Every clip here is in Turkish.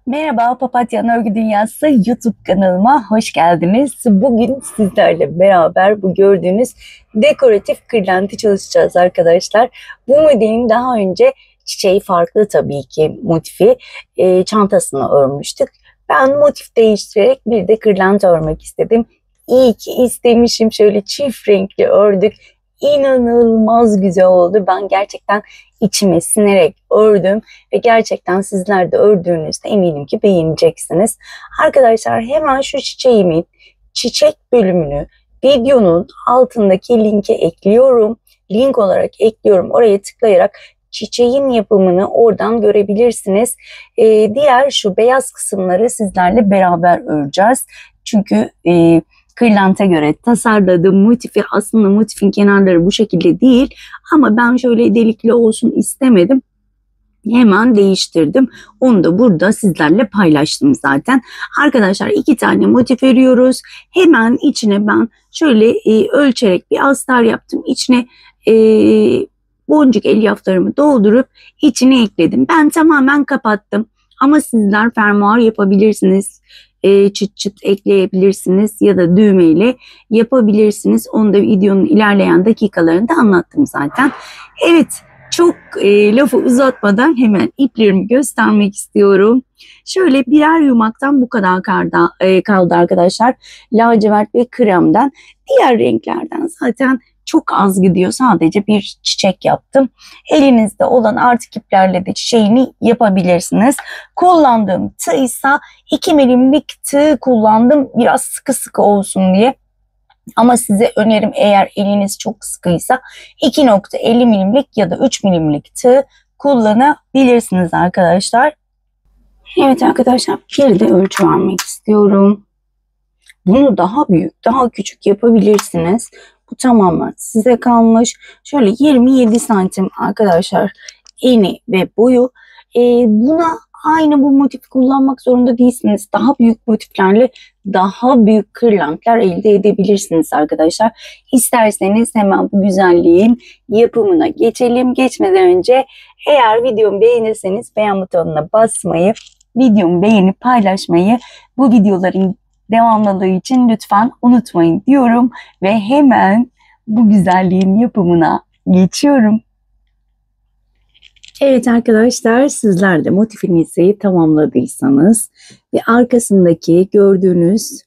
Merhaba Papatya Örgü Dünyası YouTube kanalıma hoş geldiniz. Bugün sizlerle beraber bu gördüğünüz dekoratif kırlenti çalışacağız arkadaşlar. Bu modelin daha önce çiçeği farklı tabii ki motifi çantasını örmüştük. Ben motif değiştirerek bir de kırlenti örmek istedim. İyi ki istemişim, şöyle çift renkli ördük. İnanılmaz güzel oldu. Ben gerçekten içime sinerek ördüm ve gerçekten sizler de ördüğünüzde eminim ki beğeneceksiniz. Arkadaşlar hemen şu çiçeğimin çiçek bölümünü videonun altındaki linke ekliyorum. Link olarak ekliyorum. Oraya tıklayarak çiçeğin yapımını oradan görebilirsiniz. Diğer şu beyaz kısımları sizlerle beraber öreceğiz. Çünkü kırlente göre tasarladığım motifi, aslında motifin kenarları bu şekilde değil ama ben şöyle delikli olsun istemedim. Hemen değiştirdim. Onu da burada sizlerle paylaştım zaten. Arkadaşlar 2 tane motif veriyoruz. Hemen içine ben şöyle ölçerek bir astar yaptım. İçine e, boncuk elyaflarımı doldurup içine ekledim. Ben tamamen kapattım. Ama sizler fermuar yapabilirsiniz. Çıt çıt ekleyebilirsiniz ya da düğmeyle yapabilirsiniz. Onu da videonun ilerleyen dakikalarında anlattım zaten. Evet, çok lafı uzatmadan hemen iplerimi göstermek istiyorum. Şöyle birer yumaktan bu kadar kaldı arkadaşlar. Lacivert ve kremden. Diğer renklerden zaten çok az gidiyor. Sadece bir çiçek yaptım. Elinizde olan artık iplerle de çiçeğini yapabilirsiniz. Kullandığım tığ ise 2 milimlik tığ kullandım. Biraz sıkı sıkı olsun diye. Ama size önerim, eğer eliniz çok sıkıysa 2,50 milimlik ya da 3 milimlik tığ kullanabilirsiniz arkadaşlar. Evet arkadaşlar, bir de ölçü vermek istiyorum. Bunu daha büyük, daha küçük yapabilirsiniz. Bu tamamen size kalmış. Şöyle 27 santim arkadaşlar eni ve boyu. Buna aynı bu motif kullanmak zorunda değilsiniz. Daha büyük motiflerle daha büyük kırlentler elde edebilirsiniz arkadaşlar. İsterseniz hemen bu güzelliğin yapımına geçelim. Geçmeden önce eğer videomu beğenirseniz beğen butonuna basmayı, videomu beğenip paylaşmayı, bu videoların devamlılığı için lütfen unutmayın diyorum ve hemen bu güzelliğin yapımına geçiyorum. Evet arkadaşlar, sizler de motifinizi tamamladıysanız ve arkasındaki gördüğünüz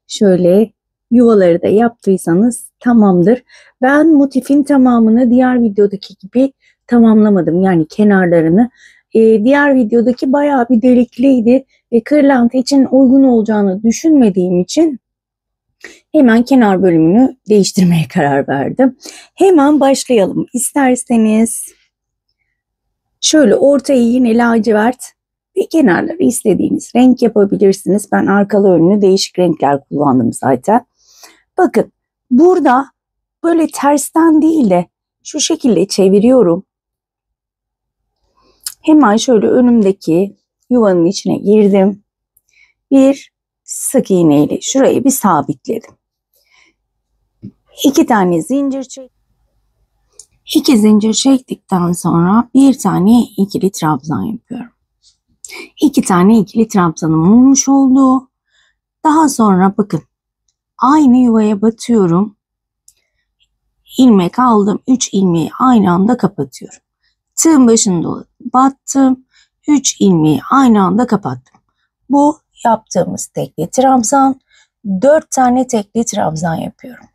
şöyle yuvaları da yaptıysanız tamamdır. Ben motifin tamamını diğer videodaki gibi tamamlamadım. Yani kenarlarını. Diğer videodaki bayağı bir delikliydi ve kırlenti için uygun olacağını düşünmediğim için hemen kenar bölümünü değiştirmeye karar verdim. Hemen başlayalım. İsterseniz şöyle ortayı yine lacivert ve kenarları istediğiniz renk yapabilirsiniz. Ben arkalı önlü değişik renkler kullandım zaten. Bakın burada böyle tersten değil de şu şekilde çeviriyorum. Hemen şöyle önümdeki yuvanın içine girdim. Bir sık iğne ile şurayı bir sabitledim. 2 tane zincir çek. 2 zincir çektikten sonra bir tane ikili trabzan yapıyorum. 2 tane ikili trabzanım olmuş oldu. Daha sonra bakın aynı yuvaya batıyorum. İlmek aldım. 3 ilmeği aynı anda kapatıyorum. Tığın başında battım. 3 ilmeği aynı anda kapattım. Bu yaptığımız tekli trabzan. 4 tane tekli trabzan yapıyorum.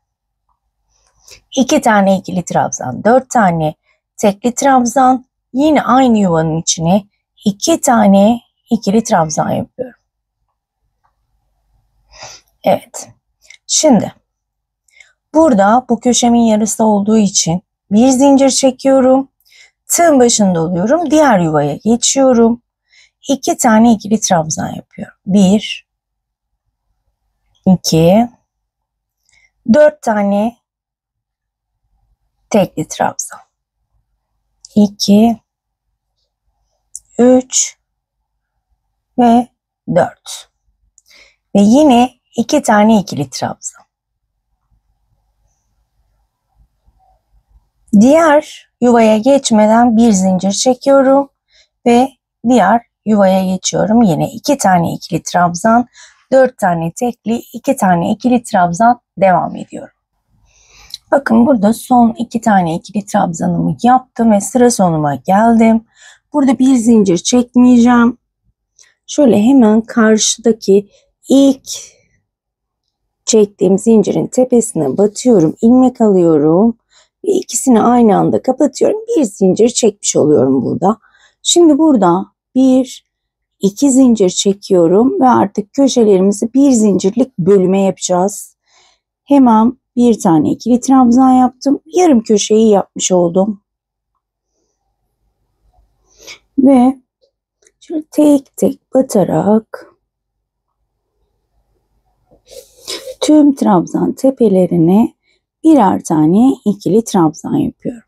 2 tane ikili trabzan, 4 tane tekli trabzan, yine aynı yuvanın içine 2 tane ikili trabzan yapıyorum. Evet. Şimdi burada bu köşemin yarısı olduğu için bir zincir çekiyorum. Tığın başında oluyorum. Diğer yuvaya geçiyorum. 2 tane ikili trabzan yapıyorum. 1 2 4 tane tekli trabzan. 2 3 ve 4. Ve yine 2 tane ikili trabzan. Diğer yuvaya geçmeden bir zincir çekiyorum ve diğer yuvaya geçiyorum. Yine 2 tane ikili trabzan, 4 tane tekli, 2 tane ikili trabzan devam ediyorum. Bakın burada son 2 tane ikili trabzanımı yaptım ve sıra sonuma geldim. Burada bir zincir çekmeyeceğim. Şöyle hemen karşıdaki ilk çektiğim zincirin tepesine batıyorum, ilmek alıyorum ve ikisini aynı anda kapatıyorum. Bir zincir çekmiş oluyorum burada. Şimdi burada 2 zincir çekiyorum ve artık köşelerimizi bir zincirlik bölüme yapacağız. Hemen bir tane ikili trabzan yaptım. Yarım köşeyi yapmış oldum. Ve şöyle tek tek batarak tüm trabzan tepelerine birer tane ikili trabzan yapıyorum.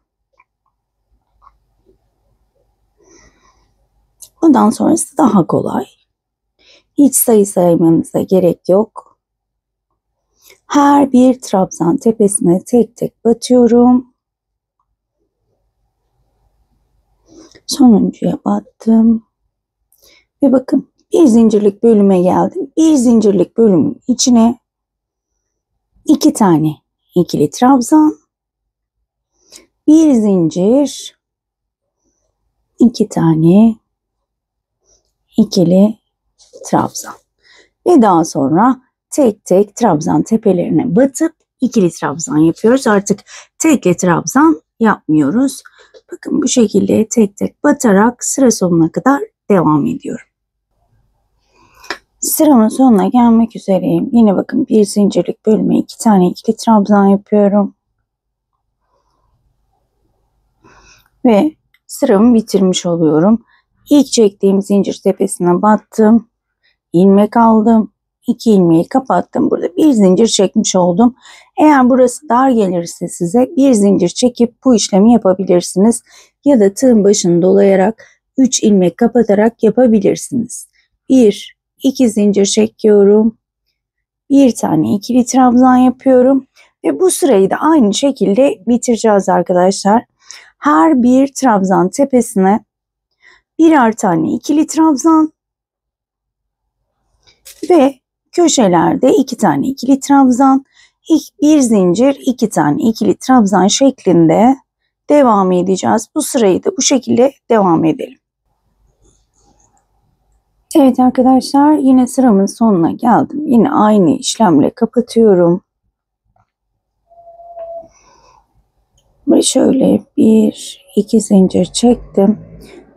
Ondan sonrası daha kolay. Hiç sayı saymanıza gerek yok. Her bir trabzan tepesine tek tek batıyorum. Sonuncuya battım. Ve bakın bir zincirlik bölüme geldim. Bir zincirlik bölümün içine 2 tane ikili trabzan, bir zincir, 2 tane ikili trabzan ve daha sonra tek tek trabzan tepelerine batıp ikili trabzan yapıyoruz. Artık tekli trabzan yapmıyoruz. Bakın bu şekilde tek tek batarak sıra sonuna kadar devam ediyorum. Sıramın sonuna gelmek üzereyim. Yine bakın bir zincirlik bölüme 2 tane ikili trabzan yapıyorum. Ve sıramı bitirmiş oluyorum. İlk çektiğim zincir tepesine battım. İlmek aldım. 2 ilmeği kapattım. Burada bir zincir çekmiş oldum. Eğer burası dar gelirse size bir zincir çekip bu işlemi yapabilirsiniz. Ya da tığın başını dolayarak 3 ilmek kapatarak yapabilirsiniz. 2 zincir çekiyorum. Bir tane ikili trabzan yapıyorum. Ve bu sırayı da aynı şekilde bitireceğiz arkadaşlar. Her bir trabzan tepesine birer tane ikili trabzan ve köşelerde 2 tane ikili trabzan, bir zincir, 2 tane ikili trabzan şeklinde devam edeceğiz. Bu sırayı da bu şekilde devam edelim. Evet arkadaşlar, yine sıramın sonuna geldim. Yine aynı işlemle kapatıyorum. Ve şöyle 2 zincir çektim.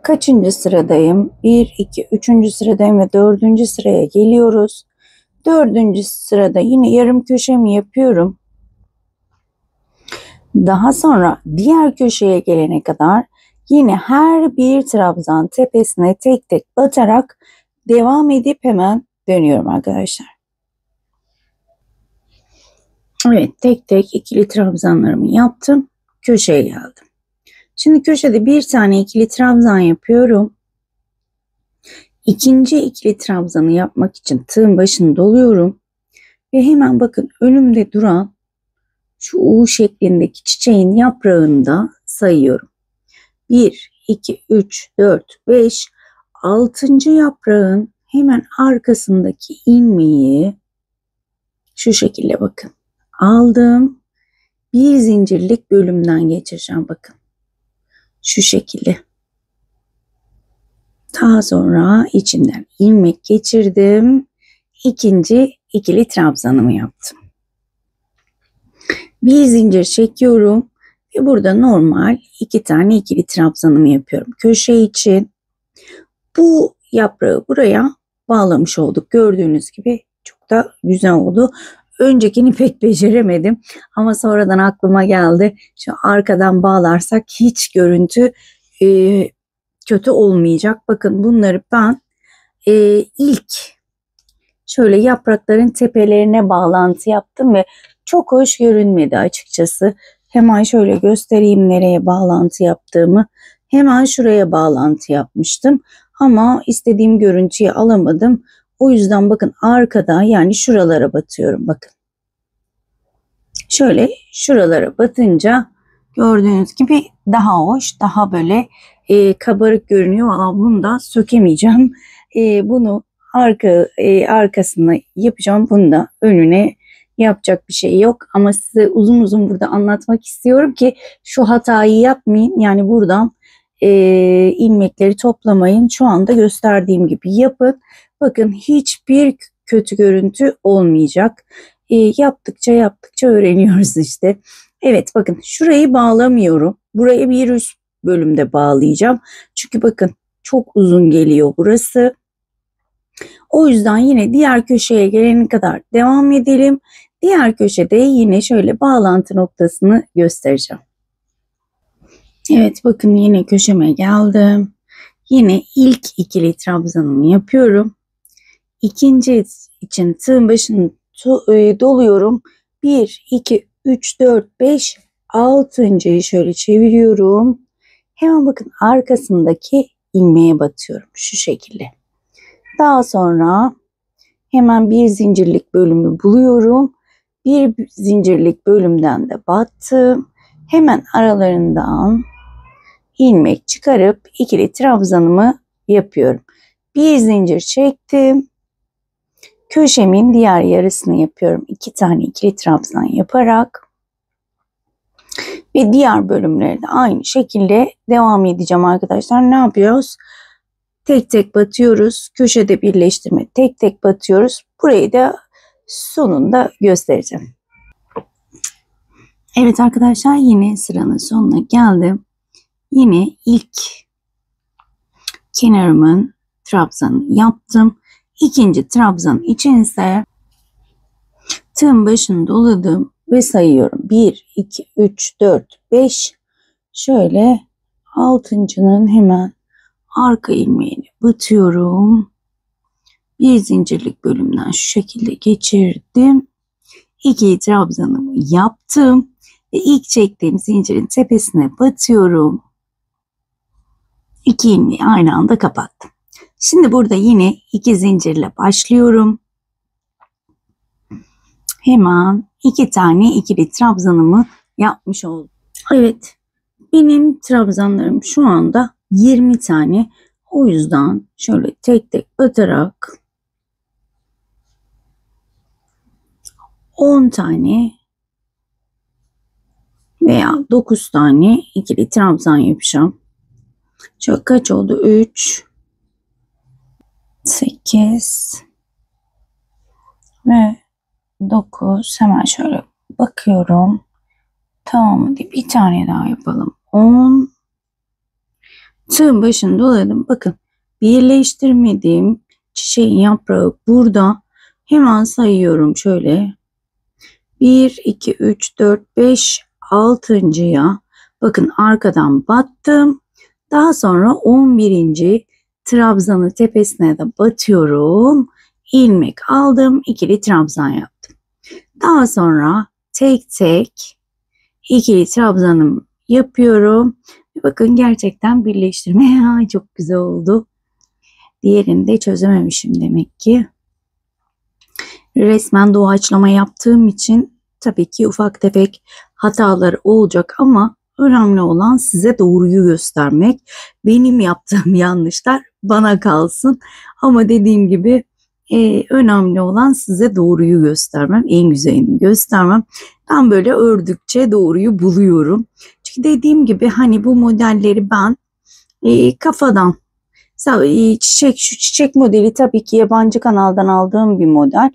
Kaçıncı sıradayım? 2, 3. sıradayım ve 4. sıraya geliyoruz. 4. sırada yine yarım köşemi yapıyorum. Daha sonra diğer köşeye gelene kadar yine her bir trabzan tepesine tek tek batarak devam edip hemen dönüyorum arkadaşlar. Evet, tek tek ikili trabzanlarımı yaptım. Köşeye geldim. Şimdi köşede bir tane ikili trabzan yapıyorum. İkinci ikili trabzanı yapmak için tığın başını doluyorum. Ve hemen bakın önümde duran şu U şeklindeki çiçeğin yaprağında sayıyorum. 1, 2, 3, 4, 5, 6. yaprağın hemen arkasındaki ilmeği şu şekilde bakın aldım. Bir zincirlik bölümden geçireceğim bakın. Şu şekilde. Daha sonra içinden ilmek geçirdim. İkinci ikili trabzanımı yaptım. Bir zincir çekiyorum ve burada normal 2 tane ikili trabzanımı yapıyorum. Köşe için bu yaprağı buraya bağlamış olduk. Gördüğünüz gibi çok da güzel oldu. Öncekini pek beceremedim ama sonradan aklıma geldi. Şu arkadan bağlarsak hiç görüntü kötü olmayacak. Bakın bunları ben ilk şöyle yaprakların tepelerine bağlantı yaptım ve çok hoş görünmedi açıkçası. Hemen şöyle göstereyim nereye bağlantı yaptığımı. Hemen şuraya bağlantı yapmıştım ama istediğim görüntüyü alamadım. O yüzden bakın arkada, yani şuralara batıyorum bakın. Şöyle şuralara batınca Gördüğünüz gibi daha hoş, daha böyle kabarık görünüyor. Valla bunu da sökemeyeceğim. Bunu arkasına yapacağım. Bunu da önüne yapacak bir şey yok. Ama size uzun uzun burada anlatmak istiyorum ki şu hatayı yapmayın. Yani buradan ilmekleri toplamayın. Şu anda gösterdiğim gibi yapın. Bakın hiçbir kötü görüntü olmayacak. Yaptıkça yaptıkça öğreniyoruz işte. Evet bakın şurayı bağlamıyorum. Buraya bir üst bölümde bağlayacağım. Çünkü bakın çok uzun geliyor burası. O yüzden yine diğer köşeye gelene kadar devam edelim. Diğer köşede yine şöyle bağlantı noktasını göstereceğim. Evet bakın yine köşeme geldim. Yine ilk ikili trabzanımı yapıyorum. İkinci için tığın başını doluyorum. 1, 2, 3, 4, 5, 6.'yı şöyle çeviriyorum. Hemen bakın arkasındaki ilmeğe batıyorum şu şekilde. Daha sonra hemen bir zincirlik bölümü buluyorum. Bir zincirlik bölümden de battım. Hemen aralarından ilmek çıkarıp ikili trabzanımı yapıyorum. Bir zincir çektim. Köşemin diğer yarısını yapıyorum. 2 tane ikili trabzan yaparak. Ve diğer bölümleri de aynı şekilde devam edeceğim arkadaşlar. Ne yapıyoruz? Tek tek batıyoruz. Köşede birleştirme tek tek batıyoruz. Burayı da sonunda göstereceğim. Evet arkadaşlar yine sıranın sonuna geldim. Yine ilk kenarımın trabzanı yaptım. İkinci trabzan için ise tığın başını doladım ve sayıyorum. 1, 2, 3, 4, 5. Şöyle 6.'nın hemen arka ilmeğini batıyorum. Bir zincirlik bölümden şu şekilde geçirdim. İki trabzanımı yaptım. Ve ilk çektiğim zincirin tepesine batıyorum. 2 ilmeği aynı anda kapattım. Şimdi burada yine 2 zincirle başlıyorum. Hemen 2 tane ikili trabzanımı yapmış oldum. Evet, benim trabzanlarım şu anda 20 tane. O yüzden şöyle tek tek batarak 10 tane veya 9 tane ikili trabzan yapacağım. Şöyle kaç oldu? 3, 8 ve 9. Hemen şöyle bakıyorum. Tamam, bir tane daha yapalım. 10. Tığın başını doladım. Bakın birleştirmediğim çiçeğin yaprağı burada. Hemen sayıyorum şöyle. 1, 2, 3, 4, 5, 6.'ya bakın arkadan battım. Daha sonra 11. trabzanı tepesine de batıyorum. İlmek aldım. İkili trabzan yaptım. Daha sonra tek tek ikili trabzanımı yapıyorum. Bakın gerçekten birleştirme çok güzel oldu. Diğerini de çözememişim demek ki. Resmen doğaçlama yaptığım için tabii ki ufak tefek hataları olacak ama önemli olan size doğruyu göstermek. Benim yaptığım yanlışlar bana kalsın. Ama dediğim gibi önemli olan size doğruyu göstermem. En güzelini göstermem. Ben böyle ördükçe doğruyu buluyorum. Çünkü dediğim gibi hani bu modelleri ben kafadan şu çiçek modeli tabii ki yabancı kanaldan aldığım bir model.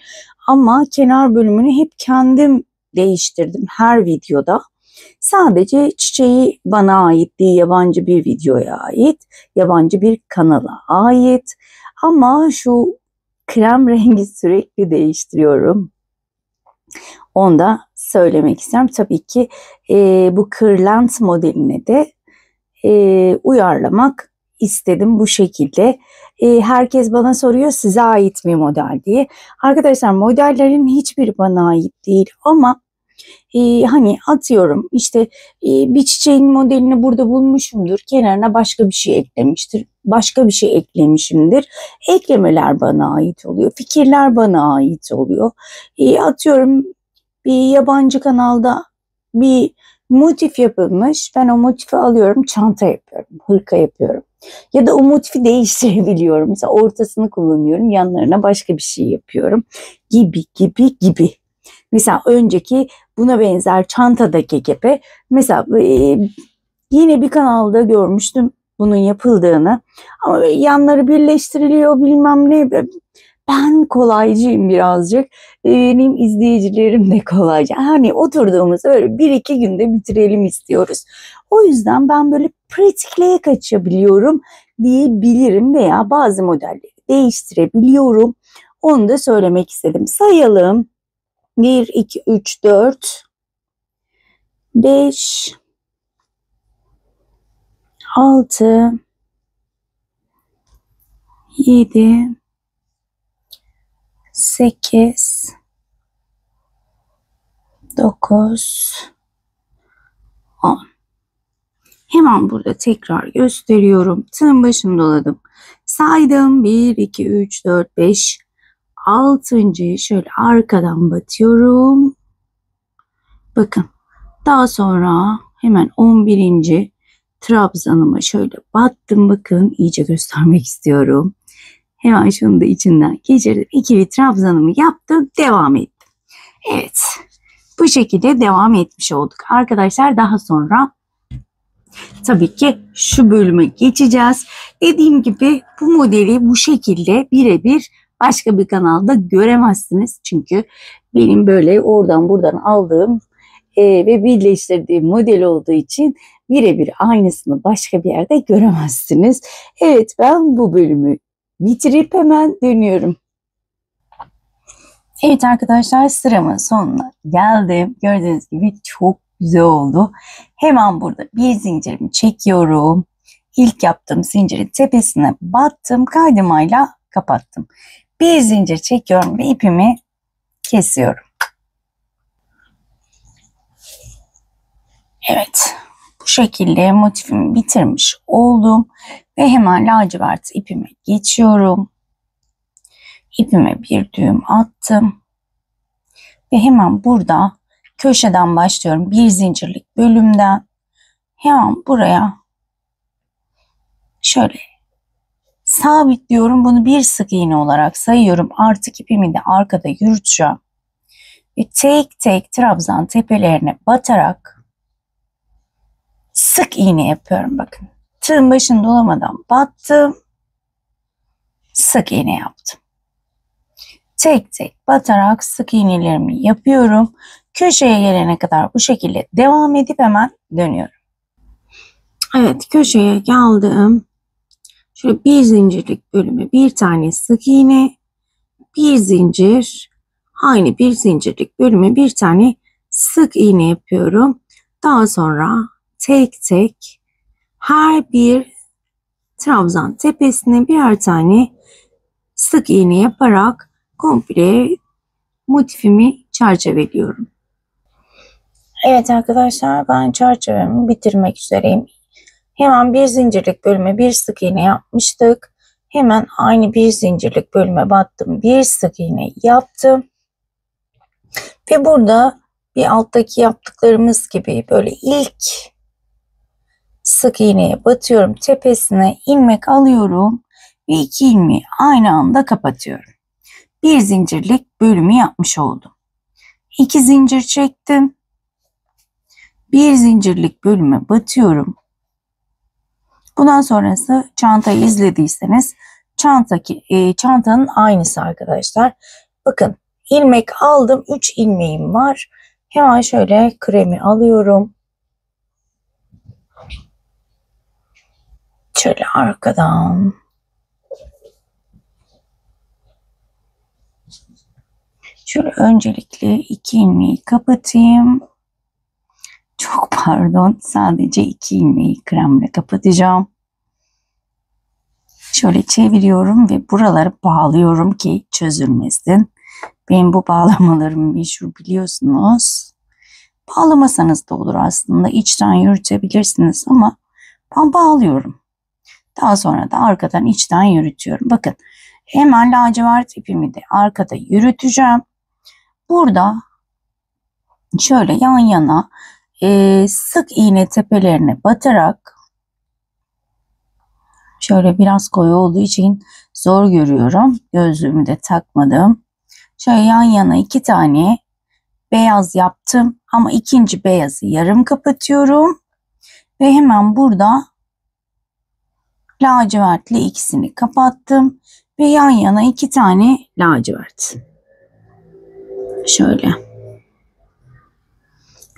Ama kenar bölümünü hep kendim değiştirdim her videoda. Sadece çiçeği bana ait değil, yabancı bir videoya ait, yabancı bir kanala ait. Ama şu krem rengi sürekli değiştiriyorum. Onu da söylemek isterim. Tabii ki bu kırlent modeline de uyarlamak istedim bu şekilde. Herkes bana soruyor size ait mi model diye. Arkadaşlar modellerin hiçbiri bana ait değil ama hani atıyorum işte bir çiçeğin modelini burada bulmuşumdur. Kenarına başka bir şey eklemiştir. Başka bir şey eklemişimdir. Eklemeler bana ait oluyor. Fikirler bana ait oluyor. Atıyorum bir yabancı kanalda bir Motif yapılmış. Ben o motifi alıyorum, çanta yapıyorum, hırka yapıyorum. Ya da o motifi değiştirebiliyorum. Mesela ortasını kullanıyorum, yanlarına başka bir şey yapıyorum. Gibi gibi gibi. Mesela önceki buna benzer çantadaki gibi. Mesela yine bir kanalda görmüştüm bunun yapıldığını. Ama yanları birleştiriliyor bilmem ne. Ben kolaycıyım birazcık. Benim izleyicilerim de kolaycı. Hani oturduğumuz öyle bir iki günde bitirelim istiyoruz. O yüzden ben böyle pratikliğe kaçabiliyorum diyebilirim veya bazı modelleri değiştirebiliyorum. Onu da söylemek istedim. Sayalım. 1, 2, 3, 4, 5, 6, 7, 8, 9, 10. Hemen burada tekrar gösteriyorum. Tığın başını doladım. Saydım. 1, 2, 3, 4, 5. 6.'yı şöyle arkadan batıyorum. Bakın. Daha sonra hemen 11. trabzanıma şöyle battım. Bakın iyice göstermek istiyorum. Hemen şunu da içinden geçirdim. İkili trabzanımı yaptım. Devam ettim. Evet. Bu şekilde devam etmiş olduk. Arkadaşlar daha sonra tabii ki şu bölüme geçeceğiz. Dediğim gibi bu modeli bu şekilde birebir başka bir kanalda göremezsiniz. Çünkü benim böyle oradan buradan aldığım ve birleştirdiğim model olduğu için birebir aynısını başka bir yerde göremezsiniz. Evet, ben bu bölümü bitirip hemen dönüyorum. Evet arkadaşlar, sıramın sonuna geldim. Gördüğünüz gibi çok güzel oldu. Hemen burada bir zincirimi çekiyorum. İlk yaptığım zincirin tepesine battım. Kaydımayla kapattım. Bir zincir çekiyorum ve ipimi kesiyorum. Evet, bu şekilde motifimi bitirmiş oldum. Ve hemen lacivert ipime geçiyorum. İpime bir düğüm attım. Ve hemen burada köşeden başlıyorum. Bir zincirlik bölümden hemen buraya şöyle sabitliyorum. Bunu bir sık iğne olarak sayıyorum. Artık ipimi de arkada yürüteceğim. Ve tek tek trabzan tepelerine batarak sık iğne yapıyorum. Bakın. Tığın başını dolamadan battım. Sık iğne yaptım. Tek tek batarak sık iğnelerimi yapıyorum. Köşeye gelene kadar bu şekilde devam edip hemen dönüyorum. Evet, köşeye geldim. Şöyle bir zincirlik bölüme bir tane sık iğne, bir zincir, aynı bir zincirlik bölüme bir tane sık iğne yapıyorum. Daha sonra tek tek her bir trabzan tepesine birer tane sık iğne yaparak komple motifimi çerçeveliyorum. Evet arkadaşlar, ben çerçevemi bitirmek üzereyim. Hemen bir zincirlik bölüme bir sık iğne yapmıştık. Hemen aynı bir zincirlik bölüme battım. Bir sık iğne yaptım. Ve burada bir alttaki yaptıklarımız gibi böyle ilk sık iğneye batıyorum. Tepesine ilmek alıyorum. Ve iki ilmeği aynı anda kapatıyorum. Bir zincirlik bölümü yapmış oldum. 2 zincir çektim. Bir zincirlik bölüme batıyorum. Bundan sonrası çantayı izlediyseniz çantanın aynısı arkadaşlar. Bakın ilmek aldım. 3 ilmeğim var. Hemen şöyle kremi alıyorum. Şöyle arkadan. Şöyle öncelikle 2 ilmeği kapatayım. Çok pardon. Sadece 2 ilmeği kremle kapatacağım. Şöyle çeviriyorum ve buraları bağlıyorum ki çözülmesin. Benim bu bağlamalarım meşhur biliyorsunuz. Bağlamasanız da olur aslında. İçten yürütebilirsiniz ama ben bağlıyorum. Daha sonra da arkadan içten yürütüyorum. Bakın hemen lacivert ipimi de arkada yürüteceğim. Burada şöyle yan yana sık iğne tepelerine batarak, şöyle biraz koyu olduğu için zor görüyorum. Gözlüğümü de takmadım. Şöyle yan yana 2 tane beyaz yaptım ama ikinci beyazı yarım kapatıyorum ve hemen burada lacivertli ikisini kapattım ve yan yana 2 tane lacivert. Şöyle.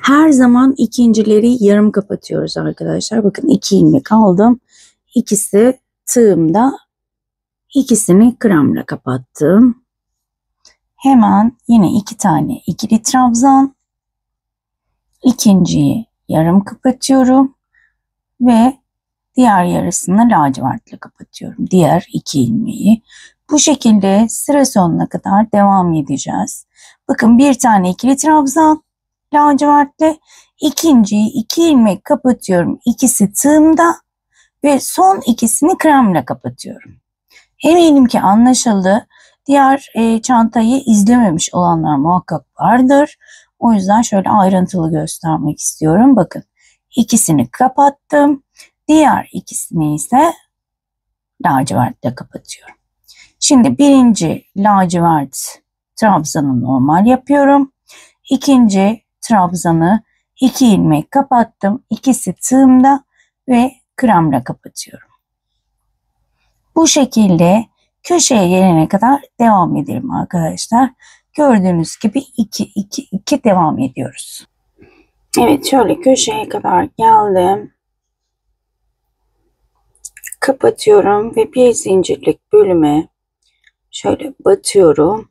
Her zaman ikincileri yarım kapatıyoruz arkadaşlar. Bakın 2 ilmek aldım. İkisi tığımda, ikisini kremle kapattım. Hemen yine 2 tane ikili trabzan. İkinciyi yarım kapatıyorum ve diğer yarısını lacivertle kapatıyorum. Diğer 2 ilmeği. Bu şekilde sıra sonuna kadar devam edeceğiz. Bakın bir tane ikili trabzan lacivertle, ikinciyi 2 ilmek kapatıyorum. İkisi tığımda ve son ikisini kremle kapatıyorum. Eminim ki anlaşıldı. Diğer çantayı izlememiş olanlar muhakkak vardır. O yüzden şöyle ayrıntılı göstermek istiyorum. Bakın ikisini kapattım. Diğer ikisini ise lacivertle kapatıyorum. Şimdi birinci lacivert trabzanı normal yapıyorum. İkinci trabzanı 2 ilmek kapattım. İkisi tığımda ve kremle kapatıyorum. Bu şekilde köşeye gelene kadar devam edelim arkadaşlar. Gördüğünüz gibi 2 devam ediyoruz. Evet, şöyle köşeye kadar geldim. Kapatıyorum ve bir zincirlik bölüme şöyle batıyorum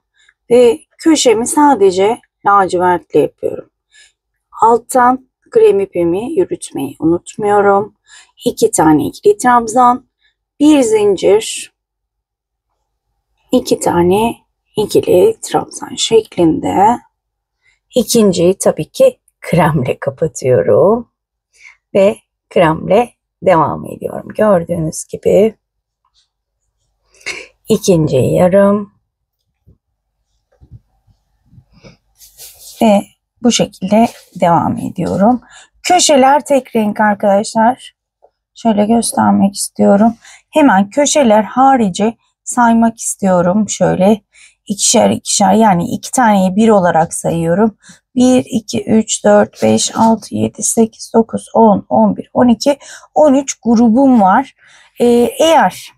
ve köşemi sadece lacivertle yapıyorum. Alttan krem ipimi yürütmeyi unutmuyorum. 2 tane ikili trabzan, bir zincir, 2 tane ikili trabzan şeklinde. İkinciyi tabii ki kremle kapatıyorum ve kremle devam ediyorum. Gördüğünüz gibi ikinciyi yarım ve bu şekilde devam ediyorum. Köşeler tek renk arkadaşlar. Şöyle göstermek istiyorum. Hemen köşeler harici saymak istiyorum. Şöyle ikişer ikişer, yani 2 taneyi 1 olarak sayıyorum. 1, 2, 3, 4, 5, 6, 7, 8, 9, 10, 11, 12, 13 grubum var. Eğer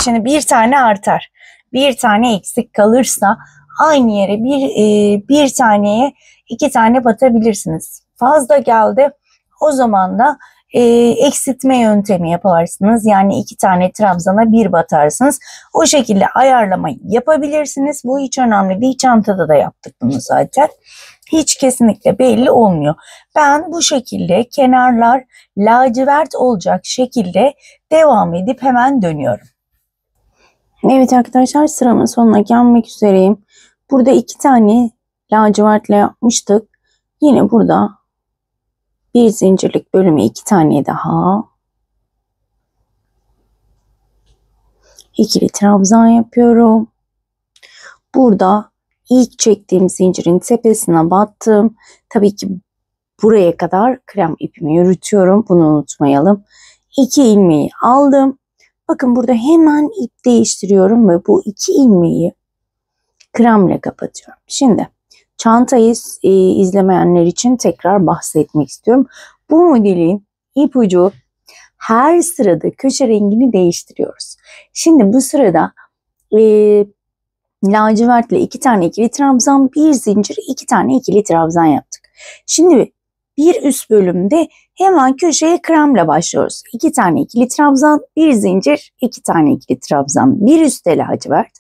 şimdi bir tane artar, bir tane eksik kalırsa aynı yere bir taneye 2 tane batabilirsiniz. Fazla geldi, o zaman da eksiltme yöntemi yaparsınız. Yani 2 tane trabzana 1 batarsınız. O şekilde ayarlama yapabilirsiniz. Bu hiç önemli değil. Çantada da yaptık bunu zaten. Hiç kesinlikle belli olmuyor. Ben bu şekilde kenarlar lacivert olacak şekilde devam edip hemen dönüyorum. Evet arkadaşlar, sıramın sonuna gelmek üzereyim. Burada 2 tane lacivertle yapmıştık. Yine burada bir zincirlik bölüme 2 tane daha ikili trabzan yapıyorum. Burada ilk çektiğim zincirin tepesine battım. Tabii ki buraya kadar krem ipimi yürütüyorum. Bunu unutmayalım. 2 ilmeği aldım. Bakın burada hemen ip değiştiriyorum ve bu 2 ilmeği kremle kapatıyorum. Şimdi çantayı izlemeyenler için tekrar bahsetmek istiyorum. Bu modelin ipucu, her sırada köşe rengini değiştiriyoruz. Şimdi bu sırada lacivertle 2 tane ikili trabzan, bir zincir, 2 tane ikili trabzan yaptık. Şimdi bir üst bölümde hemen köşeye kremle başlıyoruz. 2 tane ikili trabzan, bir zincir, 2 tane ikili trabzan. Bir üstte lacivert,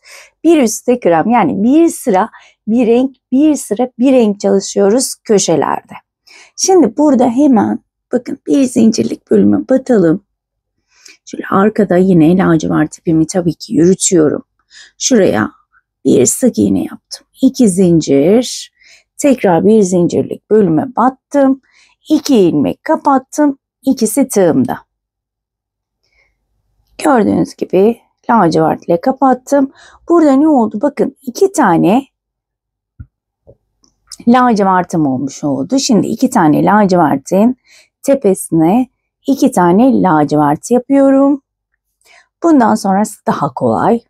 bir üstte krem. Yani bir sıra bir renk, bir sıra bir renk çalışıyoruz köşelerde. Şimdi burada hemen bakın bir zincirlik bölüme batalım. Şöyle arkada yine lacivert ipimi tabii ki yürütüyorum. Şuraya bir sık iğne yaptım. 2 zincir, tekrar bir zincirlik bölüme battım. 2 ilmek kapattım. İkisi tığımda. Gördüğünüz gibi lacivertle kapattım. Burada ne oldu? Bakın 2 tane lacivertim olmuş oldu. Şimdi 2 tane lacivertin tepesine 2 tane lacivert yapıyorum. Bundan sonrası daha kolay.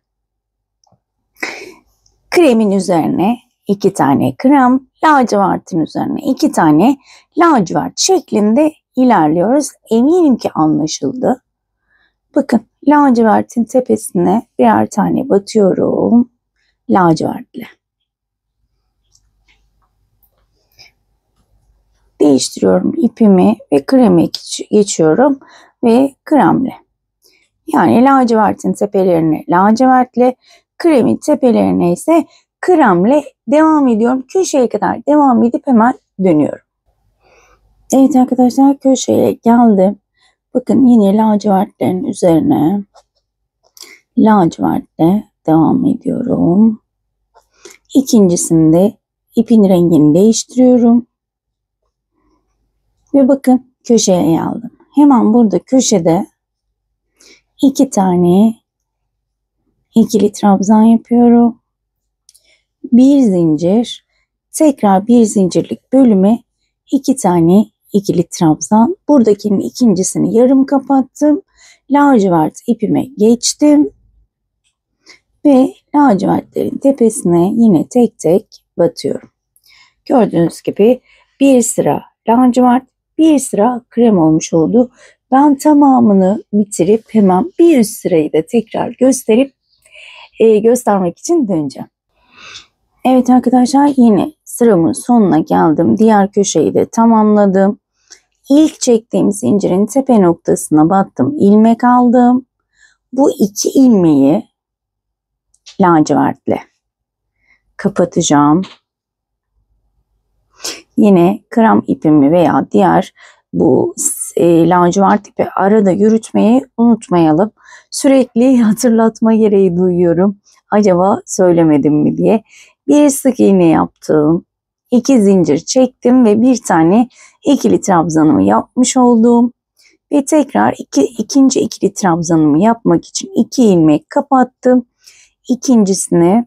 Kremin üzerine 2 tane krem, lacivertin üzerine 2 tane lacivert şeklinde ilerliyoruz. Eminim ki anlaşıldı. Bakın, lacivertin tepesine birer tane batıyorum lacivertle. Değiştiriyorum ipimi ve kreme geçiyorum ve kremle. Yani lacivertin tepelerine lacivertle, kremin tepelerine ise kremle devam ediyorum. Köşeye kadar devam edip hemen dönüyorum. Evet arkadaşlar, köşeye geldim. Bakın, yine lacivertlerin üzerine lacivertle devam ediyorum. İkincisinde ipin rengini değiştiriyorum. Ve bakın, köşeye geldim. Hemen burada köşede 2 tane ikili trabzan yapıyorum. Bir zincir, tekrar bir zincirlik bölüme 2 tane ikili trabzan. Buradakinin ikincisini yarım kapattım. Lacivert ipime geçtim. Ve lacivertlerin tepesine yine tek tek batıyorum. Gördüğünüz gibi bir sıra lacivert, bir sıra krem olmuş oldu. Ben tamamını bitirip hemen bir üst sırayı da tekrar göstermek için döneceğim. Evet arkadaşlar, yine sıramın sonuna geldim. Diğer köşeyi de tamamladım. İlk çektiğim zincirin tepe noktasına battım. İlmek aldım. Bu 2 ilmeği lacivertle kapatacağım. Yine krem ipimi veya diğer bu lacivert ipi arada yürütmeyi unutmayalım. Sürekli hatırlatma gereği duyuyorum. Acaba söylemedim mi diye. Bir sık iğne yaptım. 2 zincir çektim ve bir tane ikili trabzanımı yapmış oldum. Ve tekrar ikinci ikili trabzanımı yapmak için 2 ilmek kapattım. İkincisini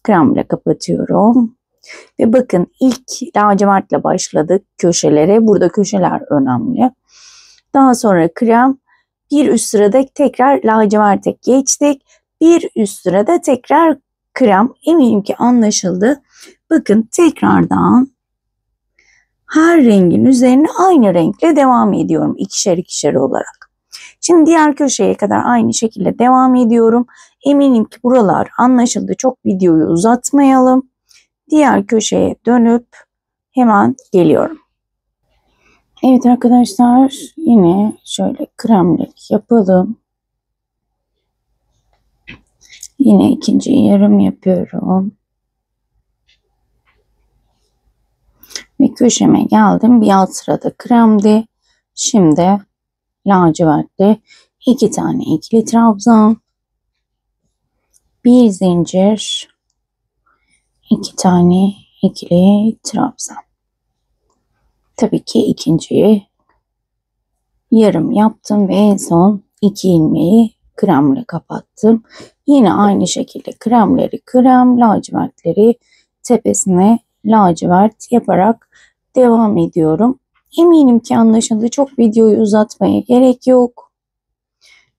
kremle kapatıyorum. Ve bakın, ilk lacivertle başladık köşelere. Burada köşeler önemli. Daha sonra krem, bir üst sırada tekrar laciverte geçtik. Bir üst sırada tekrar krem. Eminim ki anlaşıldı. Bakın, tekrardan her rengin üzerine aynı renkle devam ediyorum. İkişer ikişer olarak. Şimdi diğer köşeye kadar aynı şekilde devam ediyorum. Eminim ki buralar anlaşıldı. Çok videoyu uzatmayalım. Diğer köşeye dönüp hemen geliyorum. Evet arkadaşlar, yine şöyle kremlik yapalım. Yine ikinciyi yarım yapıyorum. Ve köşeme geldim. Bir alt sırada kremdi. Şimdi lacivertle 2 tane ikili trabzan, bir zincir, 2 tane ikili trabzan. Tabii ki ikinciyi yarım yaptım ve en son 2 ilmeği kremle kapattım. Yine aynı şekilde kremleri krem, lacivertleri tepesine lacivert yaparak devam ediyorum. Eminim ki anlaşıldı. Çok videoyu uzatmaya gerek yok.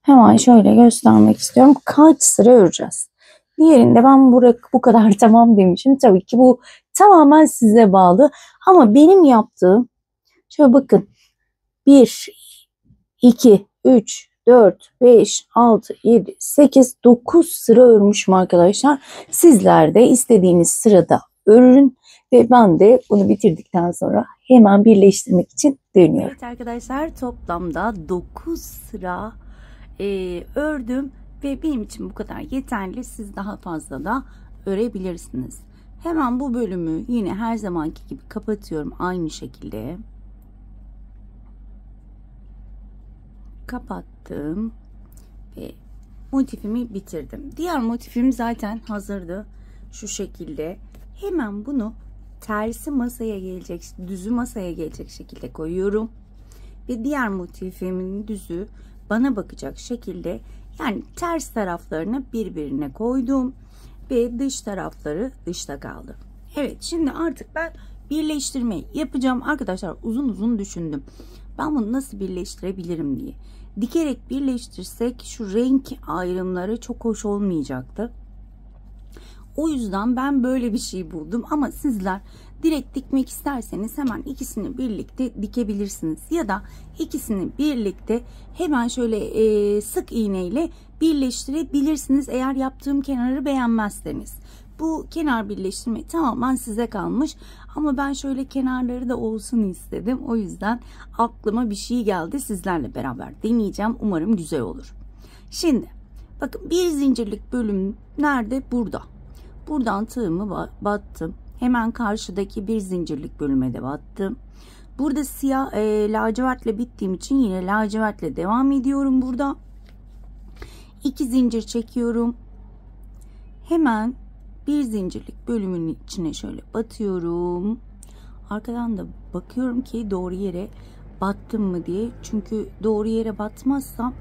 Hemen şöyle göstermek istiyorum. Kaç sıra öreceğiz? Diğerinde ben bu kadar tamam demişim. Tabii ki bu tamamen size bağlı. Ama benim yaptığım, şöyle bakın. 1, 2, 3, 4, 5, 6, 7, 8, 9 sıra örmüşüm arkadaşlar. Sizler de istediğiniz sırada örün. Ve ben de bunu bitirdikten sonra hemen birleştirmek için dönüyorum. Evet arkadaşlar, toplamda 9 sıra ördüm. Ve benim için bu kadar yeterli. Siz daha fazla da örebilirsiniz. Hemen bu bölümü yine her zamanki gibi kapatıyorum. Aynı şekilde. Kapattım. Ve motifimi bitirdim. Diğer motifim zaten hazırdı. Şu şekilde. Hemen bunu tersi masaya gelecek, düzü masaya gelecek şekilde koyuyorum. Ve diğer motifimin düzü bana bakacak şekilde, yani ters taraflarını birbirine koydum ve dış tarafları dışta kaldı. Evet, şimdi artık ben birleştirmeyi yapacağım. Arkadaşlar uzun uzun düşündüm. Ben bunu nasıl birleştirebilirim diye. Dikerek birleştirsek şu renk ayrımları çok hoş olmayacaktı. O yüzden ben böyle bir şey buldum, ama sizler direkt dikmek isterseniz hemen ikisini birlikte dikebilirsiniz. Ya da ikisini birlikte hemen şöyle sık iğneyle birleştirebilirsiniz eğer yaptığım kenarı beğenmezseniz. Bu kenar birleştirme tamamen size kalmış, ama ben şöyle kenarları da olsun istedim. O yüzden aklıma bir şey geldi, sizlerle beraber deneyeceğim. Umarım güzel olur. Şimdi bakın, bir zincirlik bölüm nerede? Burada. Buradan tığımı battım. Hemen karşıdaki bir zincirlik bölüme de battım. Burada siyah lacivertle bittiğim için yine lacivertle devam ediyorum burada. 2 zincir çekiyorum. Hemen bir zincirlik bölümün içine şöyle batıyorum. Arkadan da bakıyorum ki doğru yere battım mı diye. Çünkü doğru yere batmazsam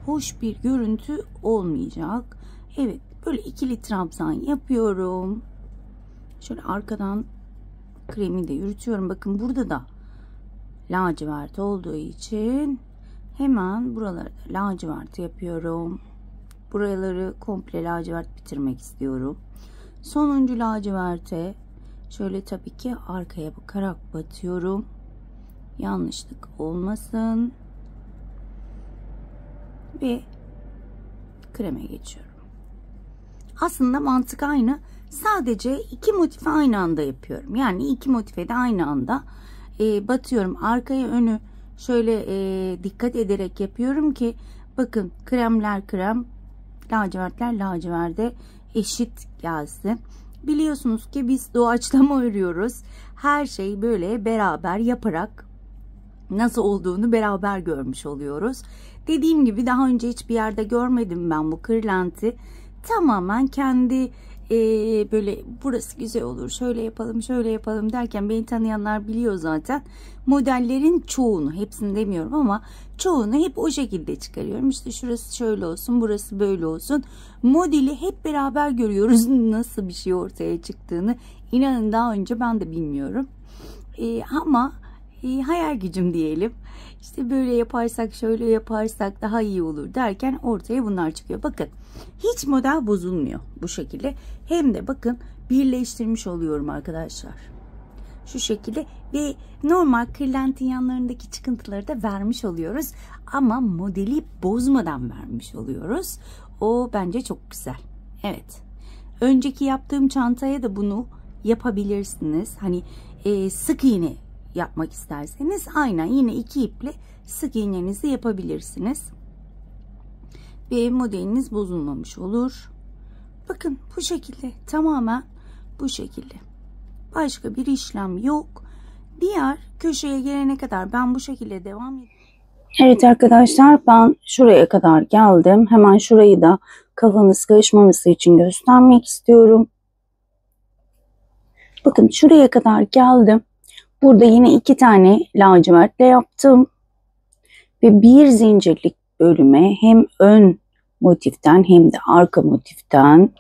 hoş bir görüntü olmayacak. Evet, böyle ikili trabzan yapıyorum. Şöyle arkadan kremi de yürütüyorum. Bakın burada da lacivert olduğu için hemen buraları da lacivert yapıyorum. Buraları komple lacivert bitirmek istiyorum. Sonuncu laciverte şöyle tabii ki arkaya bakarak batıyorum. Yanlışlık olmasın. Ve kreme geçiyorum. Aslında mantık aynı. Sadece iki motifi aynı anda yapıyorum. Yani iki motife de aynı anda batıyorum. Arkaya önü şöyle dikkat ederek yapıyorum ki bakın, kremler krem, lacivertler laciverde eşit gelsin. Biliyorsunuz ki biz doğaçlama örüyoruz. Her şeyi böyle beraber yaparak nasıl olduğunu beraber görmüş oluyoruz. Dediğim gibi daha önce hiçbir yerde görmedim ben bu kırlenti. Tamamen kendi böyle burası güzel olur, şöyle yapalım şöyle yapalım derken, beni tanıyanlar biliyor zaten. Modellerin çoğunu, hepsini demiyorum ama çoğunu hep o şekilde çıkarıyorum. İşte şurası şöyle olsun, burası böyle olsun. Modeli hep beraber görüyoruz. Nasıl bir şey ortaya çıktığını inanın daha önce ben de bilmiyorum. Ama hayal gücüm diyelim. İşte böyle yaparsak, şöyle yaparsak daha iyi olur derken ortaya bunlar çıkıyor. Bakın, hiç model bozulmuyor bu şekilde. Hem de bakın, birleştirmiş oluyorum arkadaşlar. Şu şekilde ve normal kırlentin yanlarındaki çıkıntıları da vermiş oluyoruz. Ama modeli bozmadan vermiş oluyoruz. O bence çok güzel. Evet. Önceki yaptığım çantaya da bunu yapabilirsiniz. Hani sık iğne yapmak isterseniz aynen yine 2 iple sık iğnenizi yapabilirsiniz. Ve modeliniz bozulmamış olur. Bakın bu şekilde, tamamen bu şekilde. Başka bir işlem yok. Diğer köşeye gelene kadar ben bu şekilde devam ediyorum. Evet arkadaşlar, ben şuraya kadar geldim. Hemen şurayı da kafanız karışmaması için göstermek istiyorum. Bakın şuraya kadar geldim. Burada yine 2 tane lacivertle yaptım. Ve bir zincirlik bölüme hem ön motiften hem de arka motiften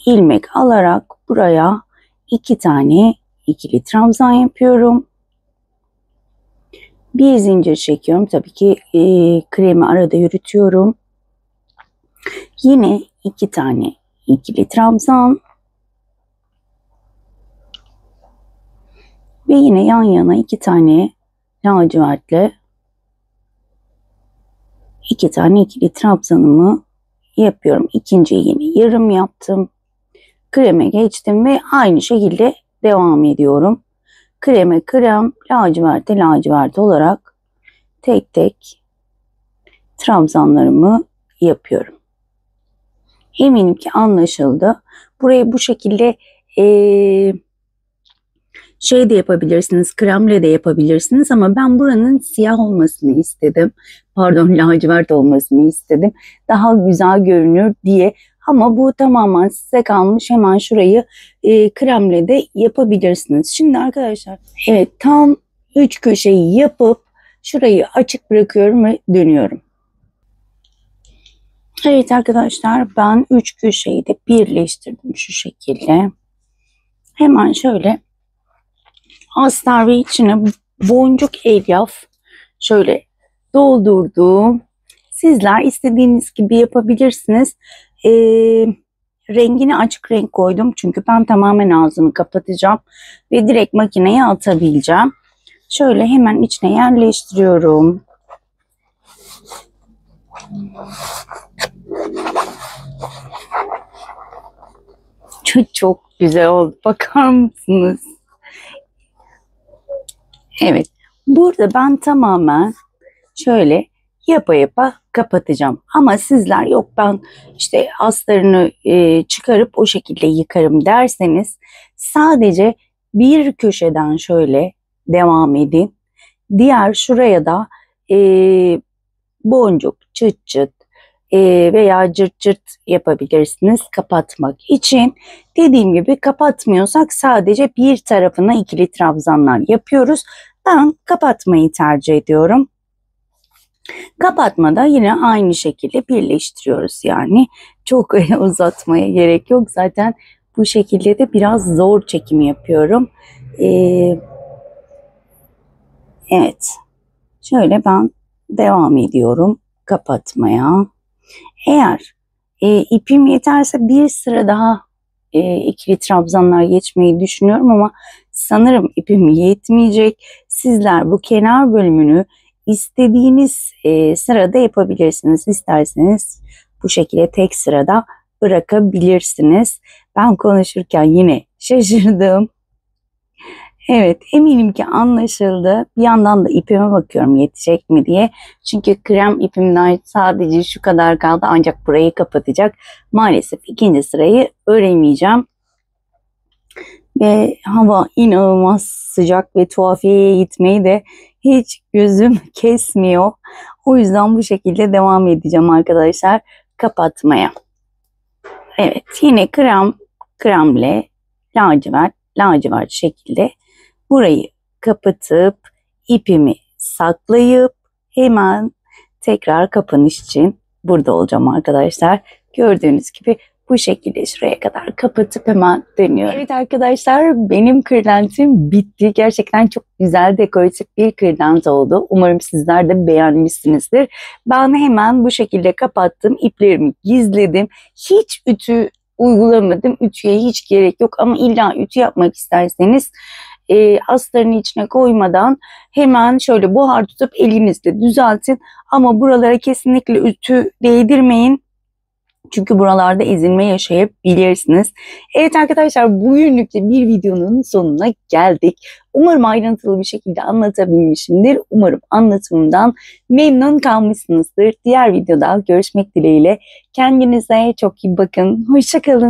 ilmek alarak buraya 2 tane ikili trabzan yapıyorum. Bir zincir çekiyorum. Tabii ki kremi arada yürütüyorum. Yine 2 tane ikili trabzan. Ve yine yan yana 2 tane lacivertle 2 tane ikili trabzanımı yapıyorum. İkinciyi yine yarım yaptım. Kreme geçtim ve aynı şekilde devam ediyorum. Kreme krem, laciverte lacivert olarak tek tek trabzanlarımı yapıyorum. Eminim ki anlaşıldı. Burayı bu şekilde şey de yapabilirsiniz, kremle de yapabilirsiniz, ama ben buranın siyah olmasını istedim. Pardon, lacivert olmasını istedim. Daha güzel görünür diye. Ama bu tamamen size kalmış. Hemen şurayı kremle de yapabilirsiniz. Şimdi arkadaşlar, evet, tam 3 köşeyi yapıp şurayı açık bırakıyorum ve dönüyorum. Evet arkadaşlar, ben 3 köşeyi de birleştirdim şu şekilde. Hemen şöyle astar ve içine boncuk elyaf şöyle doldurdum. Sizler istediğiniz gibi yapabilirsiniz. Rengini açık renk koydum. Çünkü ben tamamen ağzını kapatacağım. Ve direkt makineye atabileceğim. Şöyle hemen içine yerleştiriyorum. Çok güzel oldu. Bakar mısınız? Evet. Burada ben tamamen şöyle yapa yapa kapatacağım. Ama sizler yok ben işte astarını çıkarıp o şekilde yıkarım derseniz sadece bir köşeden şöyle devam edin. Diğer şuraya da e, boncuk, çıt çıt veya cırt cırt yapabilirsiniz kapatmak için. Dediğim gibi kapatmıyorsak sadece bir tarafına ikili trabzanlar yapıyoruz. Ben kapatmayı tercih ediyorum. Kapatmada yine aynı şekilde birleştiriyoruz yani. Çok uzatmaya gerek yok. Zaten bu şekilde de biraz zor çekim yapıyorum. Evet. Şöyle ben devam ediyorum kapatmaya. Eğer ipim yeterse bir sıra daha ikili trabzanlar geçmeyi düşünüyorum ama sanırım ipim yetmeyecek. Sizler bu kenar bölümünü istediğiniz sırada yapabilirsiniz. İsterseniz bu şekilde tek sırada bırakabilirsiniz. Ben konuşurken yine şaşırdım. Evet, eminim ki anlaşıldı. Bir yandan da ipime bakıyorum yetecek mi diye. Çünkü krem ipimden sadece şu kadar kaldı ancak burayı kapatacak. Maalesef ikinci sırayı öremeyeceğim. Ve hava inanılmaz sıcak ve tuhafiyeye gitmeyi de hiç gözüm kesmiyor. O yüzden bu şekilde devam edeceğim arkadaşlar kapatmaya. Evet, yine kremle lacivert şekilde burayı kapatıp ipimi saklayıp hemen tekrar kapanış için burada olacağım arkadaşlar. Gördüğünüz gibi bu şekilde şuraya kadar kapatıp hemen dönüyorum. Evet arkadaşlar benim kırlentim bitti. Gerçekten çok güzel dekoratif bir kırlent oldu. Umarım sizler de beğenmişsinizdir. Ben hemen bu şekilde kapattım. İplerimi gizledim. Hiç ütü uygulamadım. Ütüye hiç gerek yok ama illa ütü yapmak isterseniz astarın içine koymadan hemen şöyle buhar tutup elinizle düzeltin. Ama buralara kesinlikle ütü değdirmeyin. Çünkü buralarda ezilme yaşayabilirsiniz. Evet arkadaşlar bugünlük de bir videonun sonuna geldik. Umarım ayrıntılı bir şekilde anlatabilmişimdir. Umarım anlatımımdan memnun kalmışsınızdır. Diğer videoda görüşmek dileğiyle. Kendinize çok iyi bakın. Hoşça kalın.